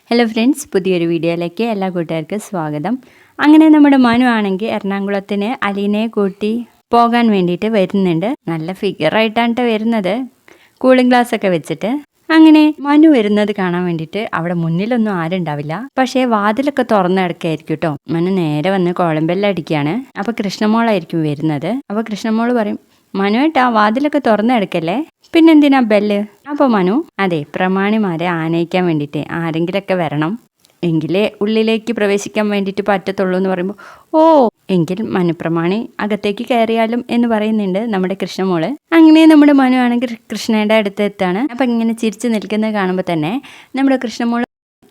Hello friends, പുതിയൊരു വീഡിയോയിലേക്ക് എല്ലാ കൂട്ടുകാർക്കും സ്വാഗതം. അങ്ങനെ നമ്മുടെ മനു ആണെങ്കിൽ എറണാകുളത്തിന് അലീനയെ കൂട്ടി പോകാൻ വേണ്ടിയിട്ട് വരുന്നുണ്ട്. നല്ല ഫിഗറായിട്ടാണ് വരുന്നത്, കൂളിംഗ് ഗ്ലാസ് ഒക്കെ വെച്ചിട്ട്. അങ്ങനെ മനു വരുന്നത് കാണാൻ വേണ്ടിയിട്ട് അവിടെ മുന്നിലൊന്നും ആരും ഉണ്ടാവില്ല. പക്ഷേ വാതിലൊക്കെ തുറന്നെടുക്കായിരിക്കും കേട്ടോ. മനു നേരെ വന്ന് കോളംബെല്ലടിക്കുകയാണ്. അപ്പോൾ കൃഷ്ണമോളായിരിക്കും വരുന്നത്. അപ്പോൾ കൃഷ്ണമോള് പറയും, മനുവേട്ടാ വാതിലൊക്കെ തുറന്നെടുക്കല്ലേ, പിന്നെന്തിനാ ബെല്ല്? അപ്പോൾ മനു, അതെ, പ്രമാണിമാരെ ആനയിക്കാൻ വേണ്ടിയിട്ട് ആരെങ്കിലൊക്കെ വരണം, എങ്കിലേ ഉള്ളിലേക്ക് പ്രവേശിക്കാൻ വേണ്ടിയിട്ട് പറ്റത്തുള്ളൂ എന്ന് പറയുമ്പോൾ, ഓ എങ്കിൽ മനുപ്രമാണി അകത്തേക്ക് കയറിയാലും എന്ന് പറയുന്നുണ്ട് നമ്മുടെ കൃഷ്ണമോള്. അങ്ങനെ നമ്മുടെ മനു ആണെങ്കിൽ കൃഷ്ണയുടെ അടുത്ത് എത്താണ്. അപ്പം ഇങ്ങനെ ചിരിച്ചു നിൽക്കുന്നത് കാണുമ്പോൾ തന്നെ നമ്മുടെ കൃഷ്ണമോള്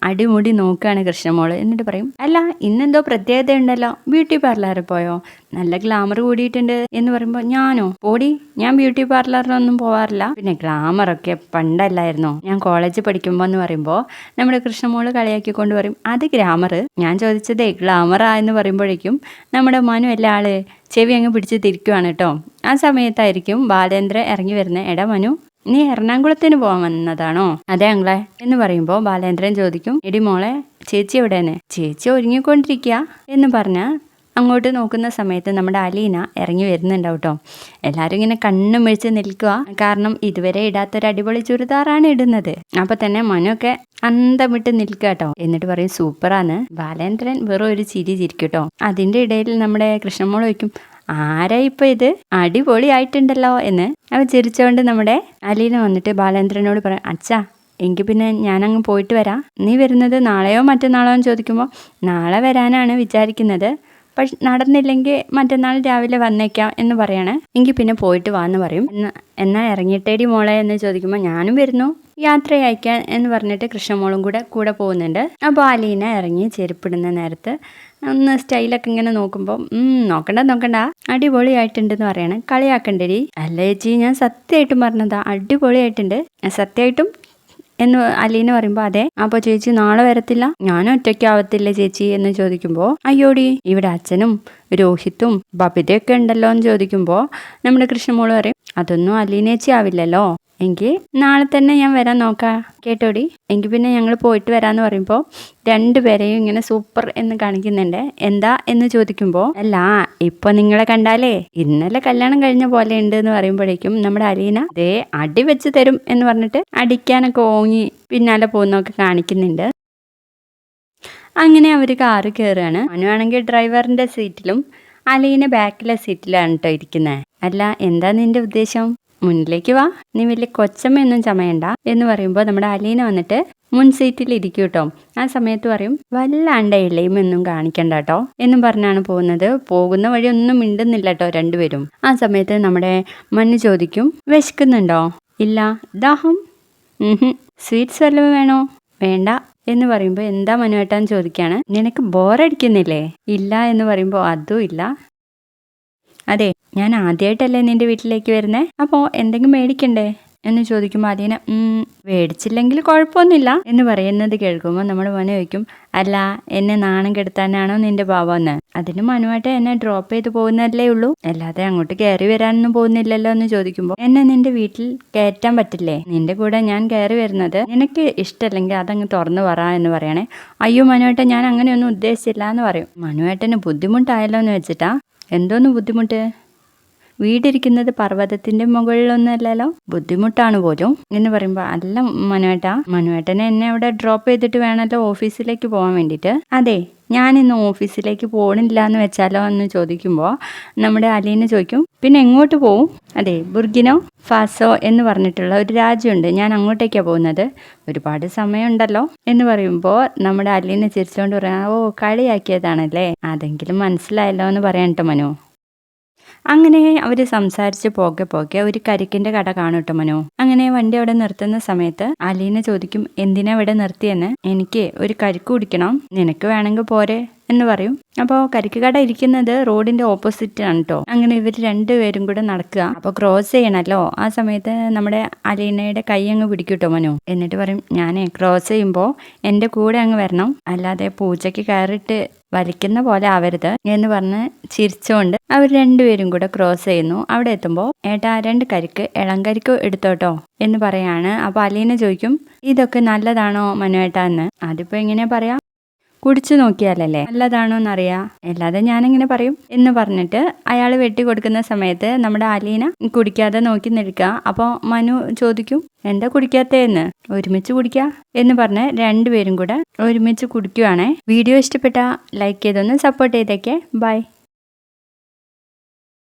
അടിമുടി നോക്കുകയാണ് കൃഷ്ണമോള്. എന്നിട്ട് പറയും, അല്ല ഇന്നെന്തോ പ്രത്യേകത ഉണ്ടല്ലോ, ബ്യൂട്ടി പാർലറിൽ പോയോ, നല്ല ഗ്ലാമർ കൂടിയിട്ടുണ്ട് എന്ന് പറയുമ്പോൾ, ഞാനോ പോടി, ഞാൻ ബ്യൂട്ടി പാർലറിലൊന്നും പോവാറില്ല, പിന്നെ ഗ്ലാമറൊക്കെ പണ്ടല്ലായിരുന്നോ ഞാൻ കോളേജ് പഠിക്കുമ്പോൾ എന്ന് പറയുമ്പോൾ നമ്മുടെ കൃഷ്ണമോള് കളിയാക്കിക്കൊണ്ട് പറയും, അത് ഗ്ലാമർ, ഞാൻ ചോദിച്ചതേ ഗ്ലാമറാ എന്ന് പറയുമ്പോഴേക്കും നമ്മുടെ മനു എല്ലാ ആള് ചെവി അങ്ങ് പിടിച്ച് തിരിക്കുവാണ് കേട്ടോ. ആ സമയത്തായിരിക്കും ബാലേന്ദ്രൻ ഇറങ്ങി വരുന്നത്. എടാ മനു, നീ എറണാകുളത്തിന് പോകാൻ വന്നതാണോ? അതെ അങ്ങളെ എന്ന് പറയുമ്പോൾ ബാലേന്ദ്രൻ ചോദിക്കും, എടി മോളെ ചേച്ചി എവിടെയാണ്? ചേച്ചി ഒരുങ്ങിക്കൊണ്ടിരിക്കുക എന്ന് പറഞ്ഞ് അങ്ങോട്ട് നോക്കുന്ന സമയത്ത് നമ്മുടെ അലീന ഇറങ്ങി വരുന്നുണ്ടാവും കേട്ടോ. എല്ലാവരും ഇങ്ങനെ കണ്ണും മിഴിച്ച് നിൽക്കുക, കാരണം ഇതുവരെ ഇടാത്തൊരു അടിപൊളി ചുരിദാറാണ് ഇടുന്നത്. അപ്പൊ തന്നെ മനൊക്കെ അന്തം വിട്ട് നിൽക്കുക കേട്ടോ. എന്നിട്ട് പറയും, സൂപ്പറാണ്. ബാലേന്ദ്രൻ വെറും ഒരു ചിരി ചിരിക്കും കേട്ടോ. അതിന്റെ ഇടയിൽ നമ്മുടെ കൃഷ്ണമോൾ വയ്ക്കും, ആരാ ഇപ്പൊ ഇത്, അടിപൊളി ആയിട്ടുണ്ടല്ലോ എന്ന്. അവ ചിരിച്ചുകൊണ്ട് നമ്മുടെ അലീന വന്നിട്ട് ബാലേന്ദ്രനോട് പറയാം, അച്ഛാ എങ്കിൽ പിന്നെ ഞാനങ്ങ് പോയിട്ട് വരാം, നീ വരുന്നത് നാളെയോ മറ്റന്നാളോ എന്ന് ചോദിക്കുമ്പോൾ, നാളെ വരാനാണ് വിചാരിക്കുന്നത്, പക്ഷെ നടന്നില്ലെങ്കിൽ മറ്റന്നാൾ രാവിലെ വന്നേക്കാം എന്ന് പറയാണ്. എങ്കിൽ പിന്നെ പോയിട്ട് വാന്ന് പറയും. എന്നാ ഇറങ്ങിയിട്ടേടി മോളെ എന്ന് ചോദിക്കുമ്പോൾ, ഞാനും വരുന്നു യാത്ര അയക്കാൻ എന്ന് പറഞ്ഞിട്ട് കൃഷ്ണമോളും കൂടെ പോകുന്നുണ്ട്. അപ്പോൾ അലീന ഇറങ്ങി ചെരുപ്പിടുന്ന നേരത്ത് ഒന്ന് സ്റ്റൈലൊക്കെ ഇങ്ങനെ നോക്കുമ്പോൾ, നോക്കണ്ട അടിപൊളിയായിട്ടുണ്ടെന്ന് പറയണം. കളിയാക്കണ്ടേടി. അല്ല ചേച്ചി, ഞാൻ സത്യമായിട്ടും പറഞ്ഞതാ, അടിപൊളിയായിട്ടുണ്ട്. സത്യമായിട്ടും എന്ന് അലീന പറയുമ്പോൾ, അതെ. അപ്പോൾ ചേച്ചി നാളെ വരത്തില്ല? ഞാൻ ഒറ്റയ്ക്കാവത്തില്ല ചേച്ചി എന്ന് ചോദിക്കുമ്പോൾ, അയ്യോടി ഇവിടെ അച്ഛനും രോഹിത്തും ബബിതയൊക്കെ ഉണ്ടല്ലോ എന്ന് ചോദിക്കുമ്പോൾ നമ്മുടെ കൃഷ്ണമോള് പറയും, അതൊന്നും അലീനേച്ചി ആവില്ലല്ലോ, എങ്കിൽ നാളെ തന്നെ ഞാൻ വരാൻ നോക്കാം കേട്ടോടി. എങ്കിൽ പിന്നെ ഞങ്ങൾ പോയിട്ട് വരാമെന്ന് പറയുമ്പോൾ രണ്ടുപേരെയും ഇങ്ങനെ സൂപ്പർ എന്ന് കാണിക്കുന്നുണ്ട്. എന്താ എന്ന് ചോദിക്കുമ്പോൾ, അല്ല ഇപ്പൊ നിങ്ങളെ കണ്ടാലേ ഇന്നലെ കല്യാണം കഴിഞ്ഞ പോലെ ഉണ്ട് എന്ന് പറയുമ്പോഴേക്കും നമ്മുടെ അലീന ദേ അടി വെച്ച് തരും എന്ന് പറഞ്ഞിട്ട് അടിക്കാനൊക്കെ ഓങ്ങി പിന്നാലെ പോകുന്നൊക്കെ കാണിക്കുന്നുണ്ട്. അങ്ങനെ അവർ കാറ് കയറുകയാണ്. മനുവാണെങ്കിൽ ഡ്രൈവറിന്റെ സീറ്റിലും അലീന ബാക്കിലെ സീറ്റിലാണ് കേട്ടോ ഇരിക്കുന്നത്. അല്ല എന്താ നിന്റെ ഉദ്ദേശം? മുന്നിലേക്ക് വാ, നീ വലിയ കൊച്ചമ്മയൊന്നും ചമയണ്ട എന്ന് പറയുമ്പോൾ നമ്മുടെ അലീന വന്നിട്ട് മുൻ സീറ്റിൽ ഇരിക്കും കേട്ടോ. ആ സമയത്ത് പറയും, വല്ലാണ്ട് ഇളയുമൊന്നും കാണിക്കണ്ട കേട്ടോ എന്നും പറഞ്ഞാണ് പോകുന്നത്. പോകുന്ന വഴി ഒന്നും മിണ്ടുന്നില്ല കേട്ടോ രണ്ടുപേരും. ആ സമയത്ത് നമ്മുടെ മഞ്ഞ് ചോദിക്കും, വിശക്കുന്നുണ്ടോ? ഇല്ല. ദാഹം? സ്വീറ്റ്സ് വല്ലതും വേണോ? വേണ്ട എന്ന് പറയുമ്പോൾ, എന്താ മനുവേട്ടാന്ന് ചോദിക്കാണ്. നിനക്ക് ബോറടിക്കുന്നില്ലേ? ഇല്ല എന്ന് പറയുമ്പോൾ, അതും ഇല്ല. അതെ, ഞാൻ ആദ്യമായിട്ടല്ലേ നിന്റെ വീട്ടിലേക്ക് വരുന്നേ, അപ്പോൾ എന്തെങ്കിലും മേടിക്കണ്ടേ എന്ന് ചോദിക്കുമ്പോൾ അലീന, മേടിച്ചില്ലെങ്കിൽ കുഴപ്പമൊന്നുമില്ല എന്ന് പറയുന്നത് കേൾക്കുമ്പോൾ നമ്മുടെ മനു ചോദിക്കും, അല്ല എന്നെ നാണം കെടുത്താനാണോ നിന്റെ ഭാവം എന്ന്? അതിന് മനുവായിട്ട് എന്നെ ഡ്രോപ്പ് ചെയ്ത് പോകുന്നതല്ലേ ഉള്ളൂ, അല്ലാതെ അങ്ങോട്ട് കയറി വരാനൊന്നും പോകുന്നില്ലല്ലോ എന്ന് ചോദിക്കുമ്പോൾ, എന്നെ നിന്റെ വീട്ടിൽ കയറ്റാൻ പറ്റില്ലേ? നിന്റെ കൂടെ ഞാൻ കയറി വരുന്നത് നിനക്ക് ഇഷ്ടമല്ലെങ്കിൽ അതങ്ങ് തുറന്നു പറ എന്ന് പറയണേ. അയ്യോ മനുവേട്ടൻ, ഞാൻ അങ്ങനെയൊന്നും ഉദ്ദേശിച്ചില്ല എന്ന് പറയും. മനുവേട്ടന് ബുദ്ധിമുട്ടായല്ലോ എന്ന് വെച്ചിട്ടാ. എന്തോന്ന് ബുദ്ധിമുട്ട്? വീടിരിക്കുന്നത് പർവ്വതത്തിന്റെ മുകളിലൊന്നുമല്ലല്ലോ, ബുദ്ധിമുട്ടാണ് പോലും എന്ന് പറയുമ്പോൾ, അല്ല മനുവേട്ടനെ എന്നെ അവിടെ ഡ്രോപ്പ് ചെയ്തിട്ട് വേണമല്ലോ ഓഫീസിലേക്ക് പോകാൻ വേണ്ടിയിട്ട്. അതെ, ഞാൻ ഇന്ന് ഓഫീസിലേക്ക് പോകണില്ല എന്ന് വെച്ചാലോ എന്ന് ചോദിക്കുമ്പോൾ നമ്മുടെ അലീന ചോദിക്കും, പിന്നെ എങ്ങോട്ട് പോവും? അതെ, ബുർക്കിനോ ഫാസോ എന്ന് പറഞ്ഞിട്ടുള്ള ഒരു രാജ്യമുണ്ട്, ഞാൻ അങ്ങോട്ടേക്കാണ് പോകുന്നത്. ഒരുപാട് സമയമുണ്ടല്ലോ എന്ന് പറയുമ്പോൾ നമ്മുടെ അലീന ചിരിച്ചുകൊണ്ട് പറയാം, ഓ കളിയാക്കിയതാണല്ലേ, അതെങ്കിലും മനസ്സിലായല്ലോ എന്ന് പറയാൻ കേട്ടോ മനു. അങ്ങനെ അവർ സംസാരിച്ച് പോകെ ഒരു കരിക്കിന്റെ കട കാണും കേട്ടോ മനു. അങ്ങനെ വണ്ടി അവിടെ നിർത്തുന്ന സമയത്ത് അലീന ചോദിക്കും, എന്തിനാ ഇവിടെ നിർത്തിയെന്ന്? എനിക്ക് ഒരു കരിക്ക് കുടിക്കണം, നിനക്ക് വേണമെങ്കിൽ പോരെ എന്ന് പറയും. അപ്പോൾ കരിക്ക് കട ഇരിക്കുന്നത് റോഡിന്റെ ഓപ്പോസിറ്റ് ആണ് കേട്ടോ. അങ്ങനെ ഇവർ രണ്ടുപേരും കൂടെ നടക്കുക. അപ്പോൾ ക്രോസ് ചെയ്യണമല്ലോ. ആ സമയത്ത് നമ്മുടെ അലീനയുടെ കൈ അങ്ങ് പിടിക്കും കേട്ടോ മനു. എന്നിട്ട് പറയും, ഞാനേ ക്രോസ് ചെയ്യുമ്പോൾ എൻ്റെ കൂടെ അങ്ങ് വരണം, അല്ലാതെ പൂച്ചയ്ക്ക് കയറിയിട്ട് വലിക്കുന്ന പോലെ ആവരുത് എന്ന് പറഞ്ഞ് ചിരിച്ചുകൊണ്ട് അവർ രണ്ടുപേരും കൂടെ ക്രോസ് ചെയ്യുന്നു. അവിടെ എത്തുമ്പോൾ ഏട്ടാ 2 കരിക്ക് ഇളം കരിക്ക് എടുത്തോട്ടോ എന്ന് പറയാണ്. അപ്പോൾ അലീന ചോദിക്കും, ഇതൊക്കെ നല്ലതാണോ മനുവേട്ടാ എന്ന്. അതിപ്പോൾ എങ്ങനെയാ പറയാ, കുടിച്ചു നോക്കിയാലല്ലേ നല്ലതാണോ എന്നറിയാം, അല്ലാതെ ഞാനെങ്ങനെ പറയും എന്ന് പറഞ്ഞിട്ട് അയാൾ വെട്ടി കൊടുക്കുന്ന സമയത്ത് നമ്മുടെ അലീന കുടിക്കാതെ നോക്കി നിൽക്കുക. അപ്പോൾ മനു ചോദിക്കും, എന്താ കുടിക്കാത്തേന്ന്, ഒരുമിച്ച് കുടിക്കുക എന്ന് പറഞ്ഞ് രണ്ടുപേരും കൂടെ ഒരുമിച്ച് കുടിക്കുവാണേ. വീഡിയോ ഇഷ്ടപ്പെട്ട ലൈക്ക് ചെയ്തൊന്ന് സപ്പോർട്ട് ചെയ്തേക്കേ. ബൈ.